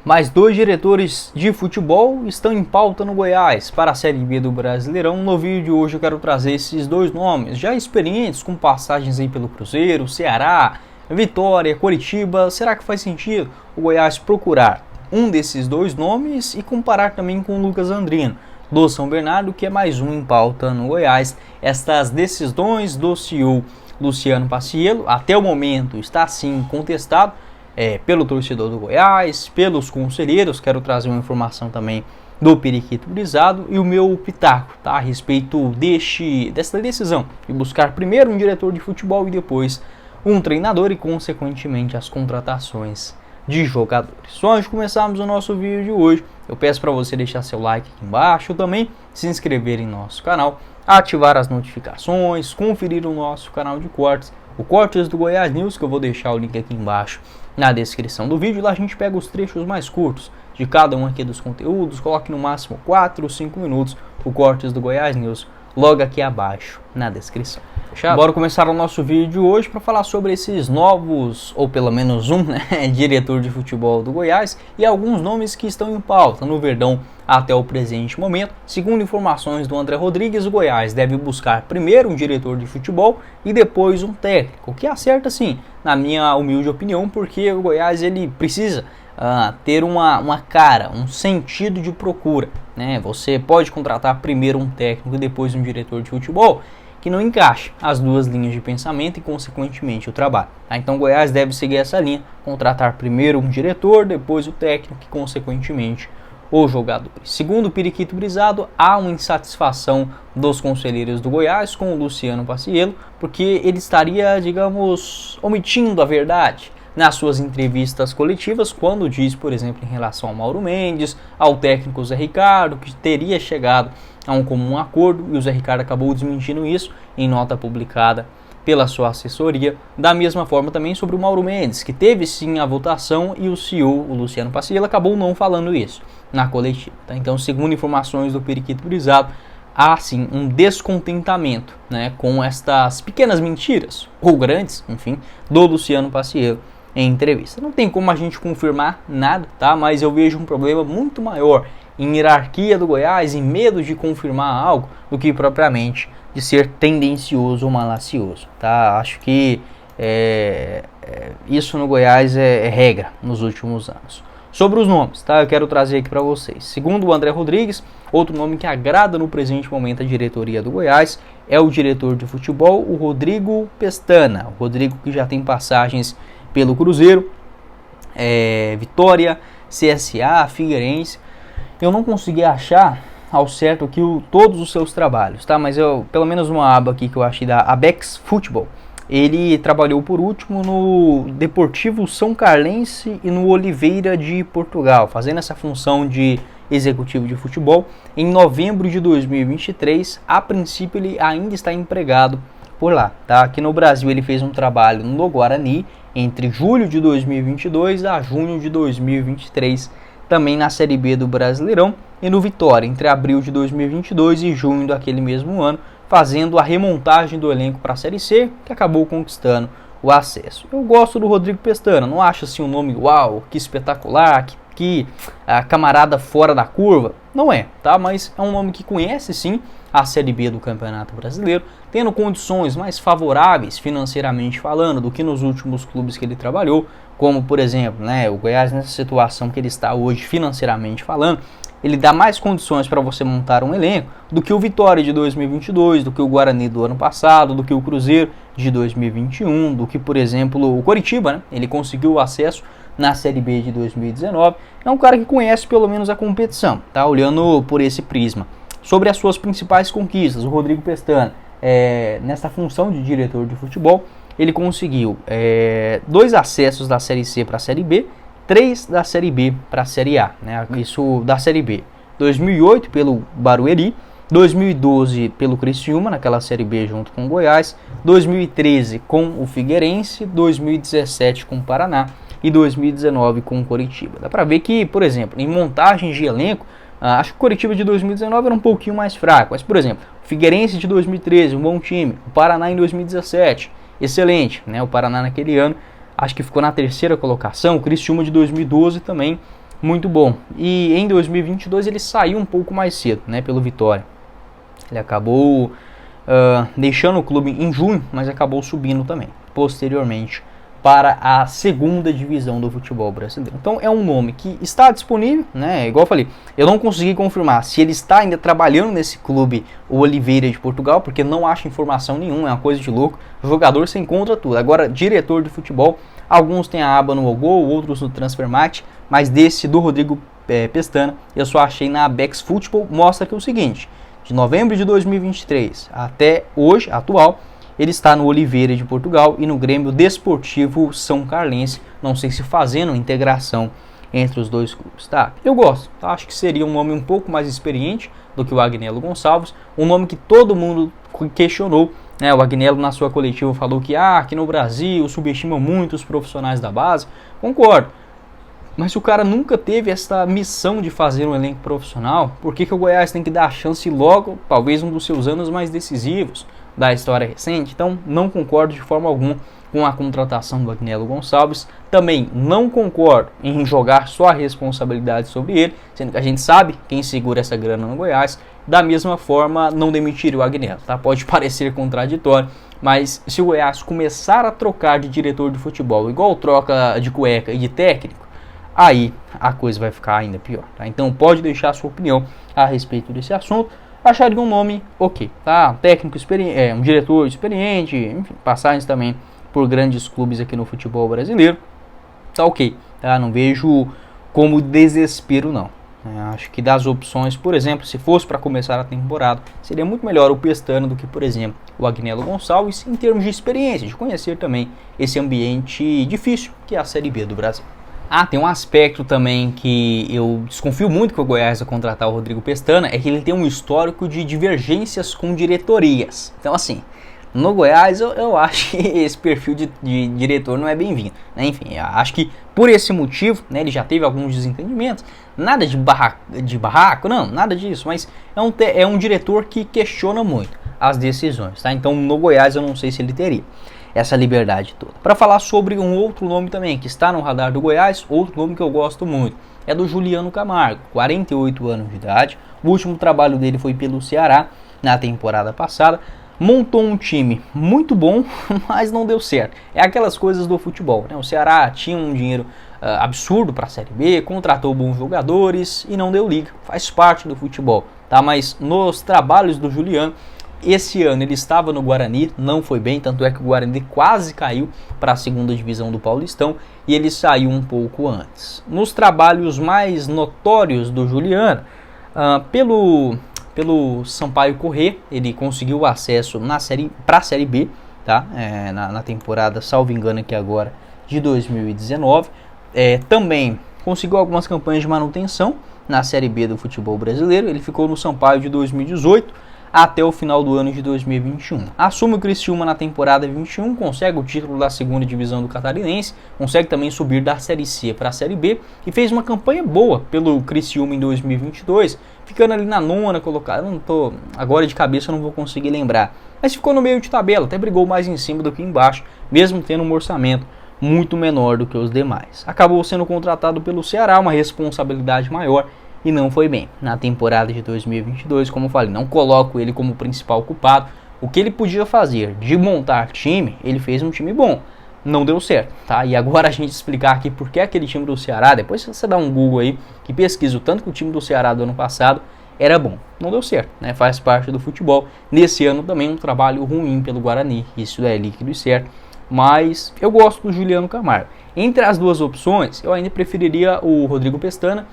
Mais dois diretores de futebol estão em pauta no Goiás para a Série B do Brasileirão. No vídeo de hoje eu quero trazer esses dois nomes, já experientes com passagens aí pelo Cruzeiro, Ceará, Vitória, Coritiba. Será que faz sentido o Goiás procurar um desses dois nomes e comparar também com o Lucas Andrino, do São Bernardo, que é mais um em pauta no Goiás? Estas decisões do CEO Luciano Paciello, até o momento, está sim contestado pelo torcedor do Goiás, pelos conselheiros. Quero trazer uma informação também do Periquito Brisado e o meu pitaco, tá, a respeito dessa decisão de buscar primeiro um diretor de futebol e depois um treinador e consequentemente as contratações de jogadores. Só antes de começarmos o nosso vídeo de hoje, eu peço para você deixar seu like aqui embaixo, também se inscrever em nosso canal, ativar as notificações, conferir o nosso canal de cortes, o Cortes do Goiás News, que eu vou deixar o link aqui embaixo na descrição do vídeo. Lá a gente pega os trechos mais curtos de cada um aqui dos conteúdos, coloque no máximo 4 ou 5 minutos o Cortes do Goiás News logo aqui abaixo na descrição. Fechado? Bora começar o nosso vídeo de hoje para falar sobre esses novos, ou pelo menos um, diretor de futebol do Goiás e alguns nomes que estão em pauta no Verdão até o presente momento. Segundo informações do André Rodrigues, o Goiás deve buscar primeiro um diretor de futebol e depois um técnico, o que acerta sim, na minha humilde opinião, porque o Goiás ele precisa ter uma cara, um sentido de procura, né? Você pode contratar primeiro um técnico e depois um diretor de futebol que não encaixe as duas linhas de pensamento e consequentemente o trabalho, tá? Então o Goiás deve seguir essa linha, contratar primeiro um diretor, depois o técnico e consequentemente os jogadores. Segundo o Periquito Brisado, há uma insatisfação dos conselheiros do Goiás com o Luciano Paciello, porque ele estaria, digamos, omitindo a verdade nas suas entrevistas coletivas, quando diz, por exemplo, em relação ao Mauro Mendes, ao técnico Zé Ricardo, que teria chegado a um comum acordo, e o Zé Ricardo acabou desmentindo isso em nota publicada pela sua assessoria. Da mesma forma também sobre o Mauro Mendes, que teve sim a votação e o CEO, o Luciano Paciello, acabou não falando isso na coletiva, tá? Então, segundo informações do Periquito Brisado, há sim um descontentamento, né, com estas pequenas mentiras, ou grandes, enfim, do Luciano Paciello em entrevista. Não tem como a gente confirmar nada, tá? Mas eu vejo um problema muito maior em hierarquia do Goiás, em medo de confirmar algo, do que propriamente de ser tendencioso ou malacioso, tá? Acho que isso no Goiás é regra nos últimos anos. Sobre os nomes, tá? Eu quero trazer aqui para vocês. Segundo o André Rodrigues, outro nome que agrada no presente momento a diretoria do Goiás é o diretor de futebol, o Rodrigo Pestana. O Rodrigo que já tem passagens pelo Cruzeiro, Vitória, CSA, Figueirense. Eu não consegui achar ao certo aqui todos os seus trabalhos, tá? Mas pelo menos uma aba aqui que eu achei da Abex Futebol. Ele trabalhou por último no Deportivo São Carlense e no Oliveira de Portugal, fazendo essa função de executivo de futebol. Em novembro de 2023, a princípio ele ainda está empregado por lá, tá? Aqui no Brasil ele fez um trabalho no Guarani entre julho de 2022 a junho de 2023, também na Série B do Brasileirão, e no Vitória entre abril de 2022 e junho daquele mesmo ano, fazendo a remontagem do elenco para a Série C, que acabou conquistando o acesso. Eu gosto do Rodrigo Pestana, não acho assim um nome uau, que espetacular, que camarada fora da curva, não é, tá? Mas é um nome que conhece sim a Série B do Campeonato Brasileiro, tendo condições mais favoráveis financeiramente falando do que nos últimos clubes que ele trabalhou, como por exemplo, né, o Goiás nessa situação que ele está hoje financeiramente falando, ele dá mais condições para você montar um elenco do que o Vitória de 2022, do que o Guarani do ano passado, do que o Cruzeiro de 2021, do que, por exemplo, o Coritiba, né? Ele conseguiu o acesso na Série B de 2019. É um cara que conhece pelo menos a competição, tá? Olhando por esse prisma. Sobre as suas principais conquistas, o Rodrigo Pestana, nessa função de diretor de futebol, ele conseguiu 2 acessos da Série C para a Série B, 3 da Série B para a Série A, né? Isso da Série B. 2008 pelo Barueri, 2012 pelo Criciúma, naquela Série B junto com o Goiás, 2013 com o Figueirense, 2017 com o Paraná e 2019 com o Coritiba. Dá para ver que, por exemplo, em montagem de elenco, acho que o Coritiba de 2019 era um pouquinho mais fraco, mas, por exemplo, o Figueirense de 2013, um bom time, o Paraná em 2017, excelente, né? O Paraná naquele ano acho que ficou na terceira colocação, o Criciúma de 2012 também muito bom. E em 2022 ele saiu um pouco mais cedo, né, pelo Vitória. Ele acabou deixando o clube em junho, mas acabou subindo também, posteriormente, para a segunda divisão do futebol brasileiro. Então é um nome que está disponível, né? Igual eu falei, eu não consegui confirmar se ele está ainda trabalhando nesse clube, o Oliveira de Portugal, porque não acho informação nenhuma, é uma coisa de louco. O jogador se encontra tudo. Agora, diretor de futebol, alguns têm a aba no Ogol, outros no Transfermarkt, mas desse do Rodrigo Pestana, eu só achei na Abex Futebol. Mostra que é o seguinte: de novembro de 2023 até hoje, atual, ele está no Oliveira de Portugal e no Grêmio Desportivo São Carlense. Não sei se fazendo integração entre os dois clubes, tá? Eu gosto, tá? Acho que seria um nome um pouco mais experiente do que o Agnello Gonçalves, um nome que todo mundo questionou, né? O Agnello na sua coletiva falou que aqui no Brasil subestimam muito os profissionais da base. Concordo. Mas se o cara nunca teve essa missão de fazer um elenco profissional, por que o Goiás tem que dar a chance logo, talvez um dos seus anos mais decisivos da história recente? Então não concordo de forma alguma com a contratação do Agnello Gonçalves. Também não concordo em jogar só a responsabilidade sobre ele, sendo que a gente sabe quem segura essa grana no Goiás. Da mesma forma, não demitiria o Agnello, tá? Pode parecer contraditório, mas se o Goiás começar a trocar de diretor de futebol, igual troca de cueca e de técnico, aí a coisa vai ficar ainda pior, tá? Então pode deixar a sua opinião a respeito desse assunto. Acharia um nome ok, tá? Técnico experiente, um diretor experiente, enfim, passagens também por grandes clubes aqui no futebol brasileiro, tá ok, tá? Não vejo como desespero não. Acho que das opções, por exemplo, se fosse para começar a temporada, seria muito melhor o Pestana do que, por exemplo, o Agnello Gonçalves, em termos de experiência, de conhecer também esse ambiente difícil que é a Série B do Brasil. Tem um aspecto também que eu desconfio muito que o Goiás vai contratar o Rodrigo Pestana, é que ele tem um histórico de divergências com diretorias. Então, assim, no Goiás eu acho que esse perfil de diretor não é bem-vindo, né? Enfim, eu acho que por esse motivo, né, ele já teve alguns desentendimentos, nada de barraco, não, nada disso, mas é um diretor que questiona muito as decisões, tá? Então, no Goiás eu não sei se ele teria essa liberdade toda. Para falar sobre um outro nome também que está no radar do Goiás, outro nome que eu gosto muito, é do Juliano Camargo, 48 anos de idade. O último trabalho dele foi pelo Ceará na temporada passada. Montou um time muito bom, mas não deu certo. É aquelas coisas do futebol, né? O Ceará tinha um dinheiro absurdo para a Série B, contratou bons jogadores e não deu liga. Faz parte do futebol, tá? Mas nos trabalhos do Juliano, esse ano ele estava no Guarani, não foi bem, tanto é que o Guarani quase caiu para a segunda divisão do Paulistão e ele saiu um pouco antes. Nos trabalhos mais notórios do Juliano, pelo Sampaio Corrêa, ele conseguiu acesso para a Série B, tá? Na temporada, salvo engano aqui agora, de 2019. Também conseguiu algumas campanhas de manutenção na Série B do futebol brasileiro. Ele ficou no Sampaio de 2018 até o final do ano de 2021. Assume o Criciúma na temporada 21, consegue o título da segunda divisão do Catarinense, consegue também subir da Série C para a Série B e fez uma campanha boa pelo Criciúma em 2022, ficando ali na nona colocada. Agora de cabeça eu não vou conseguir lembrar, mas ficou no meio de tabela, até brigou mais em cima do que embaixo, mesmo tendo um orçamento muito menor do que os demais. Acabou sendo contratado pelo Ceará, uma responsabilidade maior, e não foi bem na temporada de 2022, como eu falei, não coloco ele como principal culpado. O que ele podia fazer de montar time, ele fez um time bom, não deu certo, tá? E agora a gente explicar aqui por que aquele time do Ceará, depois você dá um Google aí, que pesquisa o tanto que o time do Ceará do ano passado era bom, não deu certo, né? Faz parte do futebol. Nesse ano também um trabalho ruim pelo Guarani, isso é líquido e certo, mas eu gosto do Juliano Camargo. Entre as duas opções, eu ainda preferiria o Rodrigo Pestana,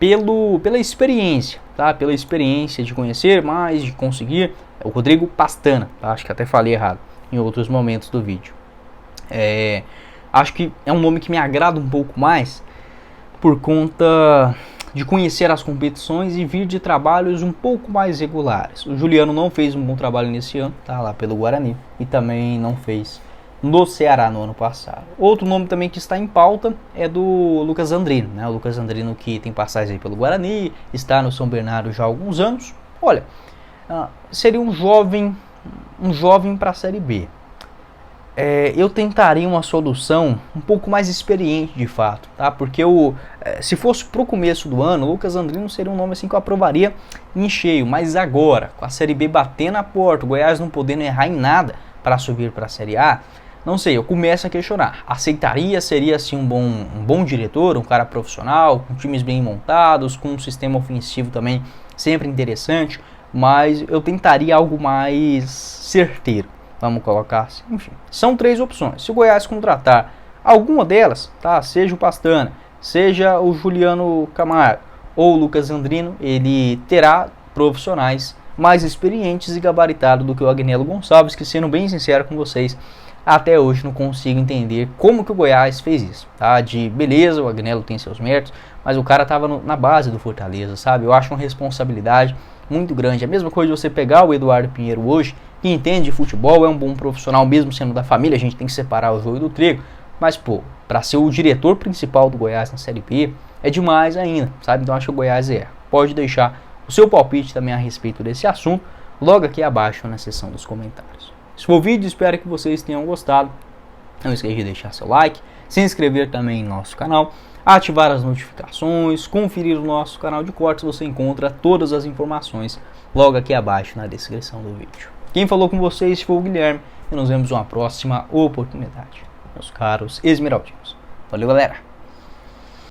pela experiência, tá? Pela experiência de conhecer mais, de conseguir. O Rodrigo Pastana, tá? Acho que até falei errado em outros momentos do vídeo. Acho que é um nome que me agrada um pouco mais por conta de conhecer as competições e vir de trabalhos um pouco mais regulares. O Juliano não fez um bom trabalho nesse ano, tá? Lá pelo Guarani, e também não fez no Ceará no ano passado. Outro nome também que está em pauta é do Lucas Andrino, né? O Lucas Andrino que tem passagem aí pelo Guarani, está no São Bernardo já há alguns anos. Olha, seria um jovem para a Série B. eu tentaria uma solução um pouco mais experiente de fato, tá? Porque se fosse pro começo do ano, o Lucas Andrino seria um nome assim que eu aprovaria em cheio, mas agora, com a Série B batendo na porta, o Goiás não podendo errar em nada para subir para a Série A, não sei, eu começo a questionar. Aceitaria, seria assim um bom diretor, um cara profissional, com times bem montados, com um sistema ofensivo também sempre interessante, mas eu tentaria algo mais certeiro. Vamos colocar assim. Enfim, são 3 opções. Se o Goiás contratar alguma delas, tá? Seja o Pastana, seja o Juliano Camargo ou o Lucas Andrino, ele terá profissionais mais experientes e gabaritados do que o Agnello Gonçalves, que, sendo bem sincero com vocês, até hoje não consigo entender como que o Goiás fez isso, tá? Beleza, o Agnello tem seus méritos, mas o cara tava na base do Fortaleza, sabe? Eu acho uma responsabilidade muito grande. A mesma coisa de você pegar o Eduardo Pinheiro hoje, que entende de futebol, é um bom profissional, mesmo sendo da família, a gente tem que separar o joio do trigo, mas, pô, para ser o diretor principal do Goiás na Série B, é demais ainda, sabe? Então acho que o Goiás pode deixar o seu palpite também a respeito desse assunto, logo aqui abaixo na seção dos comentários. Esse foi o vídeo, espero que vocês tenham gostado. Não esqueça de deixar seu like, se inscrever também em nosso canal, ativar as notificações, conferir o nosso canal de cortes, você encontra todas as informações logo aqui abaixo na descrição do vídeo. Quem falou com vocês foi o Guilherme e nos vemos em uma próxima oportunidade, meus caros esmeraldinos. Valeu, galera!